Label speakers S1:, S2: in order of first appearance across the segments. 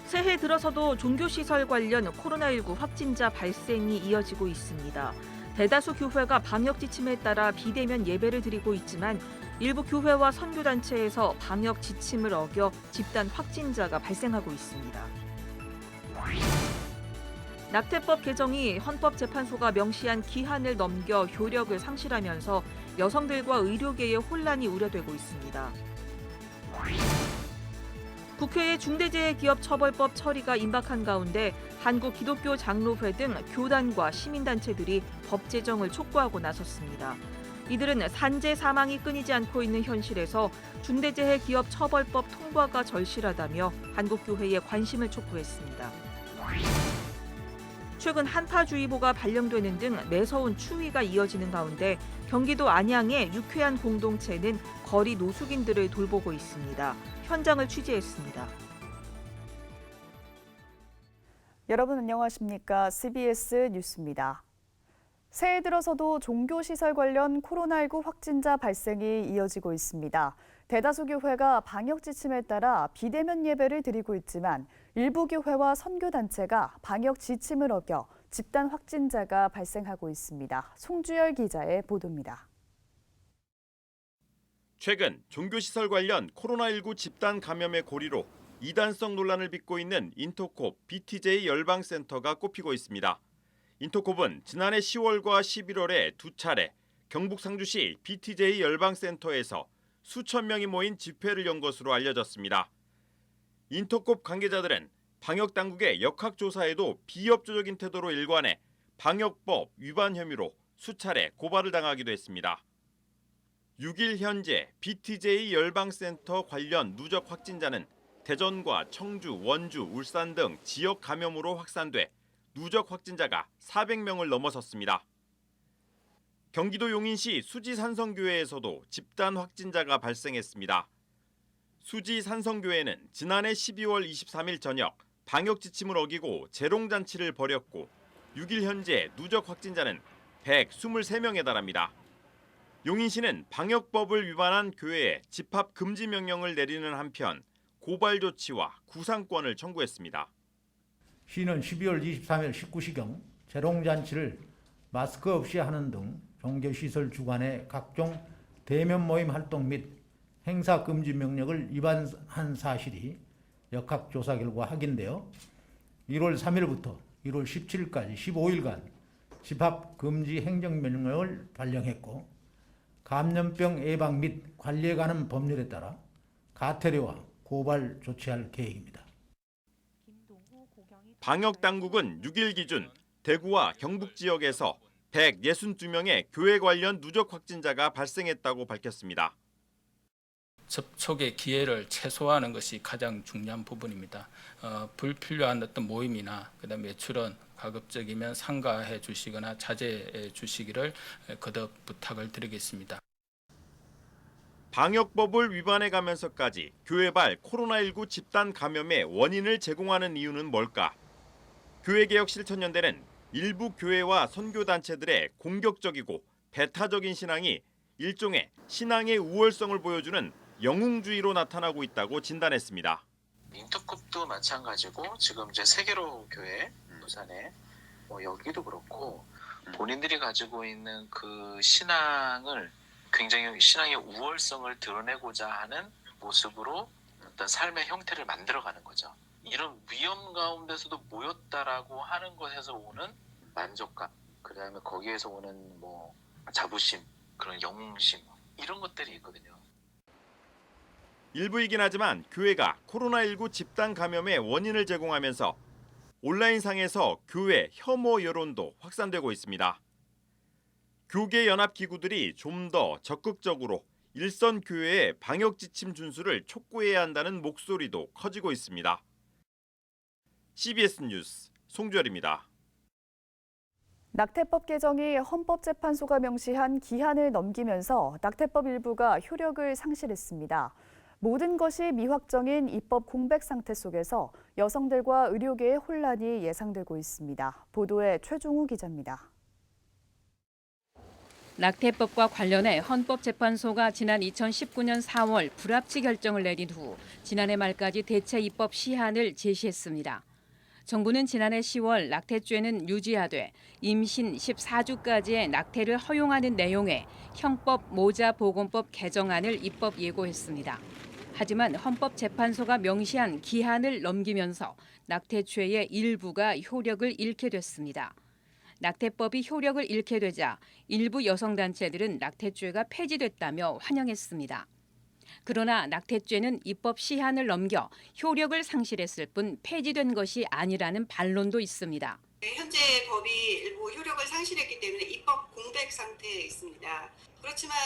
S1: 새해 들어서도 종교시설 관련 코로나19 확진자 발생이 이어지고 있습니다. 대다수 교회가 방역 지침에 따라 비대면 예배를 드리고 있지만 일부 교회와 선교단체에서 방역 지침을 어겨 집단 확진자가 발생하고 있습니다. 낙태법 개정이 헌법재판소가 명시한 기한을 넘겨 효력을 상실하면서 여성들과 의료계의 혼란이 우려되고 있습니다. 국회의 중대재해기업처벌법 처리가 임박한 가운데 한국기독교장로회 등 교단과 시민단체들이 법 제정을 촉구하고 나섰습니다. 이들은 산재 사망이 끊이지 않고 있는 현실에서 중대재해기업처벌법 통과가 절실하다며 한국교회에 관심을 촉구했습니다. 최근 한파주의보가 발령되는 등 매서운 추위가 이어지는 가운데 경기도 안양의 유쾌한 공동체는 거리 노숙인들을 돌보고 있습니다. 현장을 취재했습니다.
S2: 여러분 안녕하십니까? CBS 뉴스입니다. 새해 들어서도 종교시설 관련 코로나19 확진자 발생이 이어지고 있습니다. 대다수 교회가 방역 지침에 따라 비대면 예배를 드리고 있지만 일부 교회와 선교단체가 방역 지침을 어겨 집단 확진자가 발생하고 있습니다. 송주열 기자의 보도입니다.
S3: 최근 종교시설 관련 코로나19 집단 감염의 고리로 이단성 논란을 빚고 있는 인터콥 BTJ 열방센터가 꼽히고 있습니다. 인터콥은 지난해 10월과 11월에 두 차례 경북 상주시 BTJ 열방센터에서 수천 명이 모인 집회를 연 것으로 알려졌습니다. 인터콥 관계자들은 방역당국의 역학조사에도 비협조적인 태도로 일관해 방역법 위반 혐의로 수차례 고발을 당하기도 했습니다. 6일 현재 BTJ 열방센터 관련 누적 확진자는 대전과 청주, 원주, 울산 등 지역 감염으로 확산돼 누적 확진자가 400명을 넘어섰습니다. 경기도 용인시 수지산성교회에서도 집단 확진자가 발생했습니다. 수지산성교회는 지난해 12월 23일 저녁 방역 지침을 어기고 재롱잔치를 벌였고 6일 현재 누적 확진자는 123명에 달합니다. 용인시는 방역법을 위반한 교회에 집합 금지 명령을 내리는 한편 고발 조치와 구상권을 청구했습니다.
S4: 시는 12월 23일 19시경 재롱잔치를 마스크 없이 하는 등 종교시설 주관의 각종 대면 모임 활동 및 행사 금지 명령을 위반한 사실이 역학조사 결과 확인되어 1월 3일부터 1월 17일까지 15일간 집합 금지 행정명령을 발령했고 감염병 예방 및 관리에 관한 법률에 따라 가태료와 고발 조치할 계획입니다.
S3: 방역당국은 6일 기준 대구와 경북 지역에서 162명의 교회 관련 누적 확진자가 발생했다고 밝혔습니다.
S5: 접촉의 기회를 최소화하는 것이 가장 중요한 부분입니다. 불필요한 어떤 모임이나 그다음에 외출은 가급적이면 삼가해 주시거나 자제해 주시기를 거듭 부탁을 드리겠습니다.
S3: 방역법을 위반해 가면서까지 교회발 코로나19 집단 감염의 원인을 제공하는 이유는 뭘까? 교회개혁실천연대는 일부 교회와 선교단체들의 공격적이고 배타적인 신앙이 일종의 신앙의 우월성을 보여주는 영웅주의로 나타나고 있다고 진단했습니다.
S6: 인터컵도 마찬가지고 지금 이제 세계로 교회 부산에 여기도 그렇고 본인들이 가지고 있는 그 신앙을 굉장히 신앙의 우월성을 드러내고자 하는 모습으로 어떤 삶의 형태를 만들어가는 거죠. 이런 위험 가운데서도 모였다라고 하는 것에서 오는 만족감, 그다음에 거기에서 오는 자부심, 그런 영웅심 이런 것들이 있거든요.
S3: 일부이긴 하지만 교회가 코로나19 집단 감염의 원인을 제공하면서 온라인상에서 교회 혐오 여론도 확산되고 있습니다. 교계 연합 기구들이 좀 더 적극적으로 일선 교회의 방역 지침 준수를 촉구해야 한다는 목소리도 커지고 있습니다. CBS 뉴스 송주열입니다.
S2: 낙태법 개정이 헌법재판소가 명시한 기한을 넘기면서 낙태법 일부가 효력을 상실했습니다. 모든 것이 미확정인 입법 공백 상태 속에서 여성들과 의료계의 혼란이 예상되고 있습니다. 보도에 최종우 기자입니다.
S7: 낙태법과 관련해 헌법재판소가 지난 2019년 4월 불합치 결정을 내린 후 지난해 말까지 대체 입법 시한을 제시했습니다. 정부는 지난해 10월 낙태죄는 유지하되 임신 14주까지의 낙태를 허용하는 내용의 형법 모자보건법 개정안을 입법 예고했습니다. 하지만 헌법재판소가 명시한 기한을 넘기면서 낙태죄의 일부가 효력을 잃게 됐습니다. 낙태법이 효력을 잃게 되자 일부 여성단체들은 낙태죄가 폐지됐다며 환영했습니다. 그러나 낙태죄는 입법 시한을 넘겨 효력을 상실했을 뿐 폐지된 것이 아니라는 반론도 있습니다.
S8: 현재 법이 일부 효력을 상실했기 때문에 입법 공백 상태에 있습니다. 그렇지만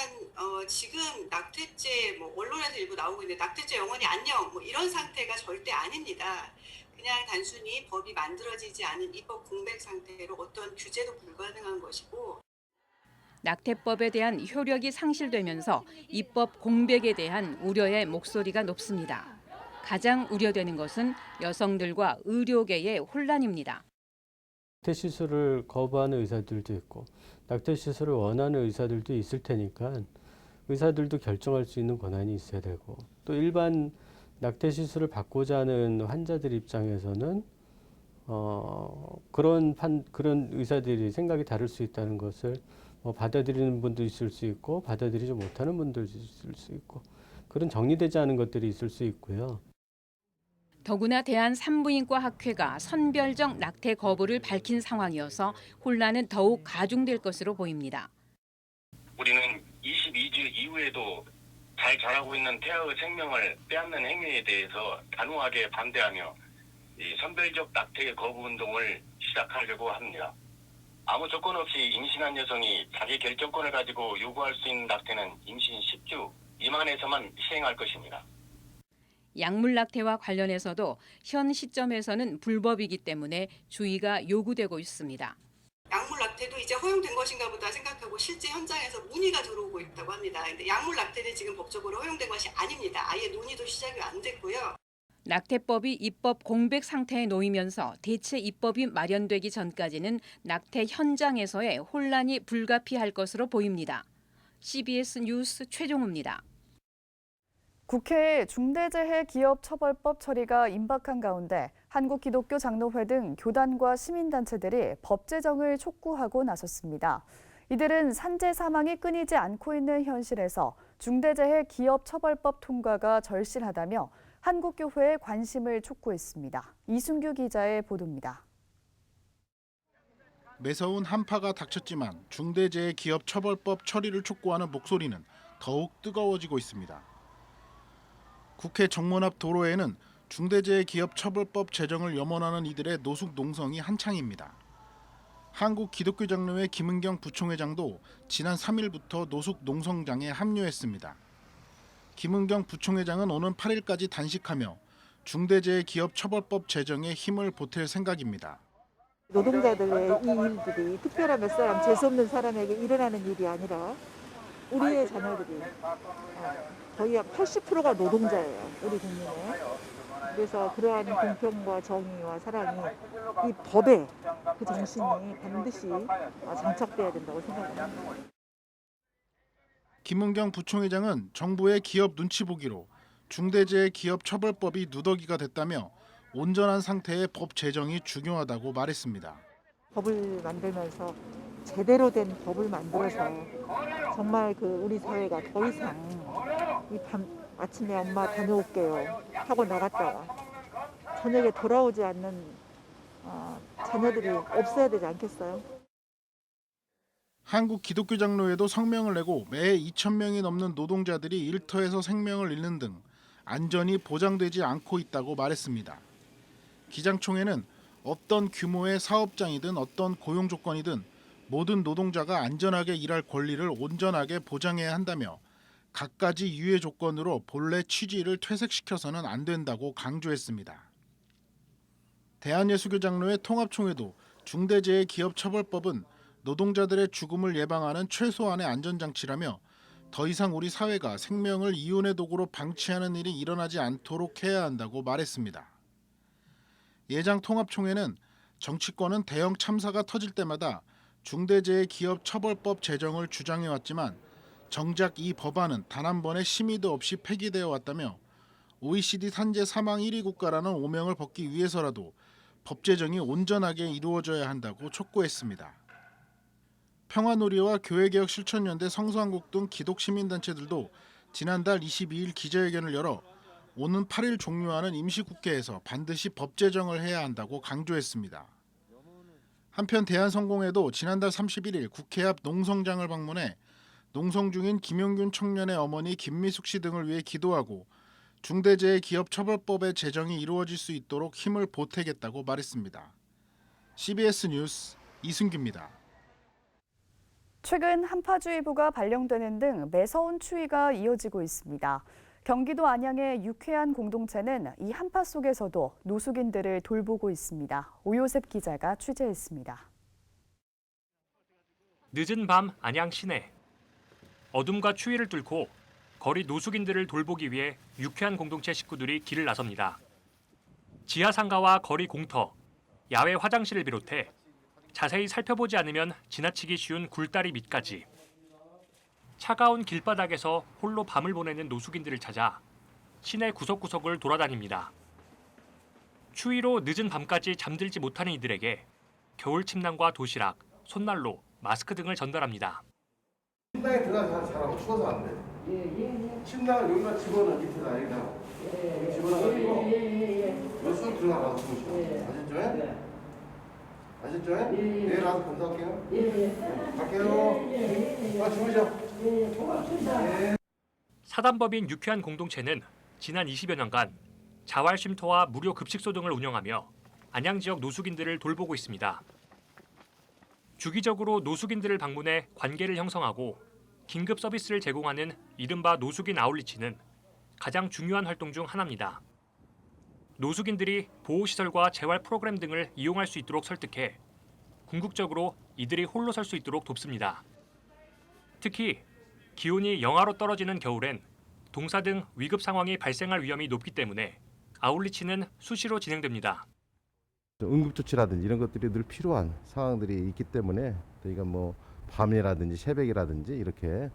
S8: 지금 낙태죄 언론에서 일부 나오고 있는데 낙태죄 영원히 안녕 이런 상태가 절대 아닙니다. 그냥 단순히 법이 만들어지지 않은 입법 공백 상태로 어떤 규제도 불가능한 것이고
S7: 낙태법에 대한 효력이 상실되면서 입법 공백에 대한 우려의 목소리가 높습니다. 가장 우려되는 것은 여성들과 의료계의 혼란입니다.
S9: 낙태 시술을 거부하는 의사들도 있고 낙태 시술을 원하는 의사들도 있을 테니까 의사들도 결정할 수 있는 권한이 있어야 되고 또 일반 낙태 시술을 받고자 하는 환자들 입장에서는 그런 의사들이 생각이 다를 수 있다는 것을 받아들이는 분도 있을 수 있고 받아들이지 못하는 분도 있을 수 있고 그런 정리되지 않은 것들이 있을 수 있고요.
S7: 더구나 대한산부인과 학회가 선별적 낙태 거부를 밝힌 상황이어서 혼란은 더욱 가중될 것으로 보입니다.
S10: 우리는 22주 이후에도 잘 자라고 있는 태아의 생명을 빼앗는 행위에 대해서 단호하게 반대하며 이 선별적 낙태 거부 운동을 시작하려고 합니다. 아무 조건 없이 임신한 여성이 자기 결정권을 가지고 요구할 수 있는 낙태는 임신 10주 미만에서만 시행할 것입니다.
S7: 약물 낙태와 관련해서도 현 시점에서는 불법이기 때문에 주의가 요구되고 있습니다.
S8: 약물 낙태도 이제 허용된 것인가 보다 생각하고 실제 현장에서 문의가 들어오고 있다고 합니다. 근데 약물 낙태는 지금 법적으로 허용된 것이 아닙니다. 아예 논의도 시작이 안 됐고요.
S7: 낙태법이 입법 공백 상태에 놓이면서 대체 입법이 마련되기 전까지는 낙태 현장에서의 혼란이 불가피할 것으로 보입니다. CBS 뉴스 최종우입니다.
S2: 국회에 중대재해기업처벌법 처리가 임박한 가운데 한국기독교장로회 등 교단과 시민단체들이 법 제정을 촉구하고 나섰습니다. 이들은 산재 사망이 끊이지 않고 있는 현실에서 중대재해기업처벌법 통과가 절실하다며 한국교회의 관심을 촉구했습니다. 이순규 기자의 보도입니다.
S11: 매서운 한파가 닥쳤지만 중대재해기업처벌법 처리를 촉구하는 목소리는 더욱 뜨거워지고 있습니다. 국회 정문 앞 도로에는 중대재해기업처벌법 제정을 염원하는 이들의 노숙 농성이 한창입니다. 한국기독교장로회 김은경 부총회장도 지난 3일부터 노숙 농성장에 합류했습니다. 김은경 부총회장은 오는 8일까지 단식하며 중대재해기업처벌법 제정에 힘을 보탤 생각입니다.
S12: 노동자들의 이 일들이 특별한 몇 사람, 재수없는 사람에게 일어나는 일이 아니라 우리의 자녀들이 거의 80%가 노동자예요, 우리 국민의. 그래서 그러한 공평과 정의와 사랑이 이 법에 그 정신이 반드시 장착돼야 된다고 생각합니다.
S11: 김은경 부총회장은 정부의 기업 눈치 보기로 중대재해기업처벌법이 누더기가 됐다며 온전한 상태의 법 제정이 중요하다고 말했습니다.
S12: 법을 만들면서 제대로 된 법을 만들어서 정말 우리 사회가 더 이상 아침에 엄마 다녀올게요 하고 나갔다가 저녁에 돌아오지 않는 자녀들이 없어야 되지 않겠어요?
S11: 한국기독교장로회도 성명을 내고 매해 2,000명이 넘는 노동자들이 일터에서 생명을 잃는 등 안전이 보장되지 않고 있다고 말했습니다. 기장총회는 어떤 규모의 사업장이든 어떤 고용 조건이든 모든 노동자가 안전하게 일할 권리를 온전하게 보장해야 한다며 갖가지 유예 조건으로 본래 취지를 퇴색시켜서는 안 된다고 강조했습니다. 대한예수교장로회 통합총회도 중대재해기업처벌법은 노동자들의 죽음을 예방하는 최소한의 안전장치라며 더 이상 우리 사회가 생명을 이혼의 도구로 방치하는 일이 일어나지 않도록 해야 한다고 말했습니다. 예장 통합총회는 정치권은 대형 참사가 터질 때마다 중대재해기업처벌법 제정을 주장해왔지만 정작 이 법안은 단 한 번의 심의도 없이 폐기되어 왔다며 OECD 산재 사망 1위 국가라는 오명을 벗기 위해서라도 법 제정이 온전하게 이루어져야 한다고 촉구했습니다. 평화놀이와 교회개혁 실천연대 성서한국 등 기독시민단체들도 지난달 22일 기자회견을 열어 오는 8일 종료하는 임시국회에서 반드시 법 제정을 해야 한다고 강조했습니다. 한편 대한성공회도 지난달 31일 국회 앞 농성장을 방문해 농성 중인 김용균 청년의 어머니 김미숙 씨 등을 위해 기도하고 중대재해기업처벌법의 제정이 이루어질 수 있도록 힘을 보태겠다고 말했습니다. CBS 뉴스 이승규입니다.
S2: 최근 한파주의보가 발령되는 등 매서운 추위가 이어지고 있습니다. 경기도 안양의 유쾌한 공동체는 이 한파 속에서도 노숙인들을 돌보고 있습니다. 오요셉 기자가 취재했습니다.
S13: 늦은 밤 안양 시내. 어둠과 추위를 뚫고 거리 노숙인들을 돌보기 위해 유쾌한 공동체 식구들이 길을 나섭니다. 지하 상가와 거리 공터, 야외 화장실을 비롯해 자세히 살펴보지 않으면 지나치기 쉬운 굴다리 밑까지. 차가운 길바닥에서 홀로 밤을 보내는 노숙인들을 찾아 시내 구석구석을 돌아다닙니다. 추위로 늦은 밤까지 잠들지 못하는 이들에게 겨울 침낭과 도시락, 손난로, 마스크 등을 전달합니다.
S14: 침낭에 들어가서 자라고 추워서 안 돼. 침낭을 여기다 집어넣어 밑에다 여기다. 집어넣어가지고 여기서 들어가서 주무셔. 아셨죠? 아셨죠? 내일 와서 검사할게요. 갈게요. 주무셔.
S13: 사단법인 유쾌한 공동체는 지난 20여 년간 자활 쉼터와 무료 급식소 등을 운영하며 안양 지역 노숙인들을 돌보고 있습니다. 주기적으로 노숙인들을 방문해 관계를 형성하고 긴급 서비스를 제공하는 이른바 노숙인 아웃리치는 가장 중요한 활동 중 하나입니다. 노숙인들이 보호시설과 재활 프로그램 등을 이용할 수 있도록 설득해 궁극적으로 이들이 홀로 설 수 있도록 돕습니다. 특히 기온이 영하로 떨어지는 겨울엔 동사 등 위급 상황이 발생할 위험이 높기 때문에 아웃리치는 수시로 진행됩니다.
S15: 응급조치라든지 이런 것들이 늘 필요한 상황들이 있기 때문에 저희가 뭐 밤이라든지 새벽이라든지 이렇게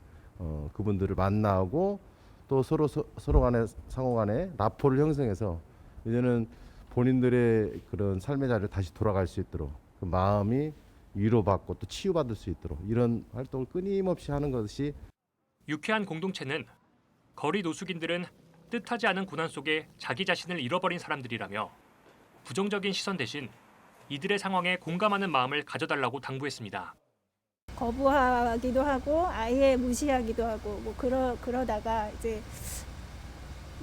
S15: 그분들을 만나고 또 서로 간에 상호 간에 라포를 형성해서 이제는 본인들의 그런 삶의 자리를 다시 돌아갈 수 있도록 그 마음이 위로받고 또 치유받을 수 있도록 이런 활동을 끊임없이 하는 것이
S13: 유쾌한 공동체는 거리 노숙인들은 뜻하지 않은 고난 속에 자기 자신을 잃어버린 사람들이라며 부정적인 시선 대신 이들의 상황에 공감하는 마음을 가져달라고 당부했습니다.
S16: 거부하기도 하고 아예 무시하기도 하고 뭐 그러다가 이제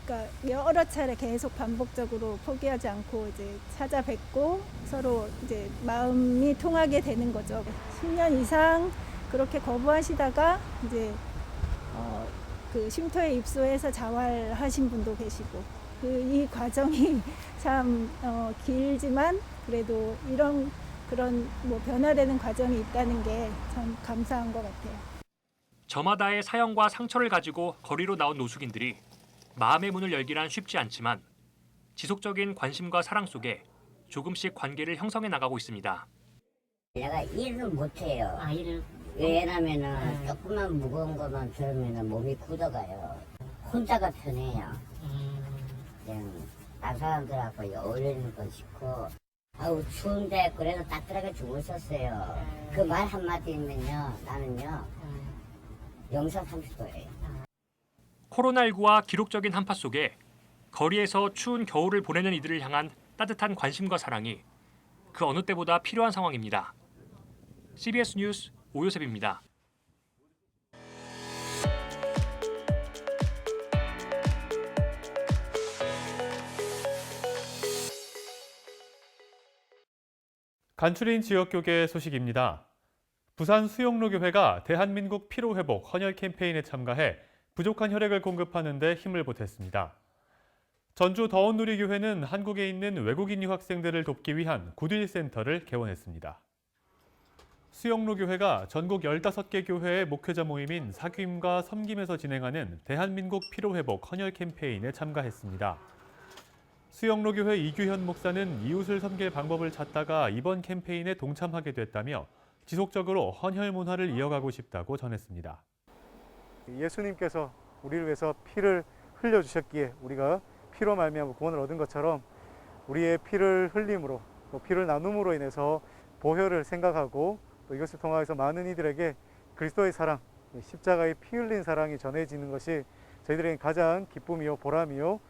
S16: 그러니까 여러 차례 계속 반복적으로 포기하지 않고 이제 찾아뵙고 서로 이제 마음이 통하게 되는 거죠. 10년 이상 그렇게 거부하시다가 이제 그 쉼터에 입소해서 자활하신 분도 계시고 이 과정이 참 길지만 그래도 그런 뭐 변화되는 과정이 있다는 게 참 감사한 것 같아요.
S13: 저마다의 사연과 상처를 가지고 거리로 나온 노숙인들이 마음의 문을 열기란 쉽지 않지만 지속적인 관심과 사랑 속에 조금씩 관계를 형성해 나가고 있습니다.
S17: 내가 일을 못해요. 왜냐면은 조금만 무거운 것만 들으면 몸이 굳어가요. 혼자가 편해요. 그냥 다른 사람들하고 어울리는 거 싫고 아우 추운데 그래도 따뜻하게 주무셨어요. 그 말 한마디면요 나는요 영상 30도예요.
S13: 코로나19와 기록적인 한파 속에 거리에서 추운 겨울을 보내는 이들을 향한 따뜻한 관심과 사랑이 그 어느 때보다 필요한 상황입니다. CBS 뉴스 오요셉입니다.
S18: 간추린 지역교계 소식입니다. 부산 수영로교회가 대한민국 피로회복 헌혈 캠페인에 참가해 부족한 혈액을 공급하는 데 힘을 보탰습니다. 전주 더운누리교회는 한국에 있는 외국인 유학생들을 돕기 위한 굿윌 센터를 개원했습니다. 수영로교회가 전국 15개 교회의 목회자 모임인 사귐과 섬김에서 진행하는 대한민국 피로회복 헌혈 캠페인에 참가했습니다. 수영로교회 이규현 목사는 이웃을 섬길 방법을 찾다가 이번 캠페인에 동참하게 됐다며 지속적으로 헌혈 문화를 이어가고 싶다고 전했습니다.
S19: 예수님께서 우리를 위해서 피를 흘려주셨기에 우리가 피로 말미암아 구원을 얻은 것처럼 우리의 피를 흘림으로 또 피를 나눔으로 인해서 보혈을 생각하고 또 이것을 통해서 많은 이들에게 그리스도의 사랑, 십자가의 피 흘린 사랑이 전해지는 것이 저희들에게 가장 기쁨이요 보람이요.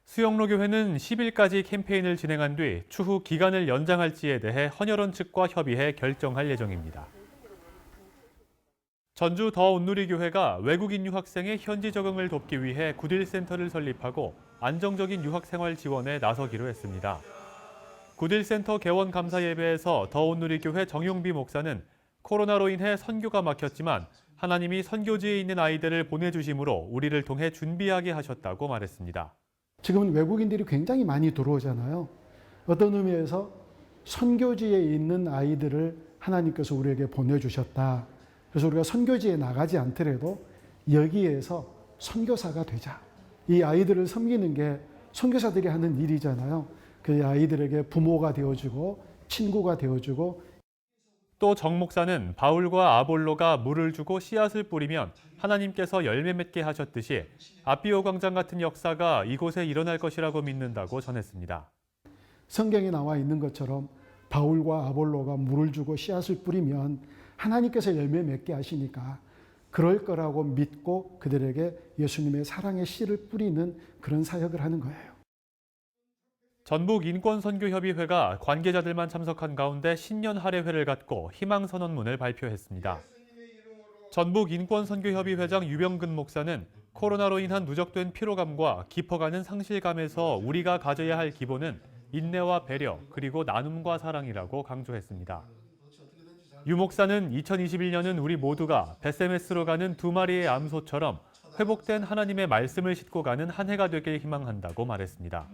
S18: 수영로교회는 10일까지 캠페인을 진행한 뒤 추후 기간을 연장할지에 대해 헌혈원 측과 협의해 결정할 예정입니다. 전주 더온누리교회가 외국인 유학생의 현지 적응을 돕기 위해 구딜센터를 설립하고 안정적인 유학생활 지원에 나서기로 했습니다. 구딜센터 개원 감사 예배에서 더온누리교회 정용비 목사는 코로나로 인해 선교가 막혔지만 하나님이 선교지에 있는 아이들을 보내주심으로 우리를 통해 준비하게 하셨다고 말했습니다.
S20: 지금은 외국인들이 굉장히 많이 들어오잖아요. 어떤 의미에서 선교지에 있는 아이들을 하나님께서 우리에게 보내주셨다. 그래서 우리가 선교지에 나가지 않더라도 여기에서 선교사가 되자. 이 아이들을 섬기는 게 선교사들이 하는 일이잖아요. 그 아이들에게 부모가 되어주고 친구가 되어주고.
S18: 또 정 목사는 바울과 아볼로가 물을 주고 씨앗을 뿌리면 하나님께서 열매 맺게 하셨듯이 아비오 광장 같은 역사가 이곳에 일어날 것이라고 믿는다고 전했습니다.
S20: 성경에 나와 있는 것처럼 바울과 아볼로가 물을 주고 씨앗을 뿌리면 하나님께서 열매 맺게 하시니까 그럴 거라고 믿고 그들에게 예수님의 사랑의 씨를 뿌리는 그런 사역을 하는 거예요.
S18: 전북인권선교협의회가 관계자들만 참석한 가운데 신년 할애회를 갖고 희망선언문을 발표했습니다. 전북인권선교협의회장 유병근 목사는 코로나로 인한 누적된 피로감과 깊어가는 상실감에서 우리가 가져야 할 기본은 인내와 배려 그리고 나눔과 사랑이라고 강조했습니다. 유 목사는 2021년은 우리 모두가 베세메스로 가는 두 마리의 암소처럼 회복된 하나님의 말씀을 싣고 가는 한 해가 되길 희망한다고 말했습니다.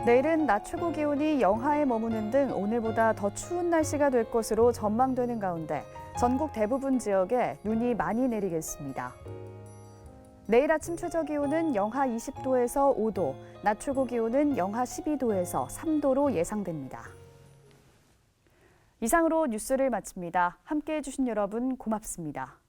S2: 내일은 낮 최고 기온이 영하에 머무는 등 오늘보다 더 추운 날씨가 될 것으로 전망되는 가운데 전국 대부분 지역에 눈이 많이 내리겠습니다. 내일 아침 최저 기온은 영하 20도에서 5도, 낮 최고 기온은 영하 12도에서 3도로 예상됩니다. 이상으로 뉴스를 마칩니다. 함께해 주신 여러분 고맙습니다.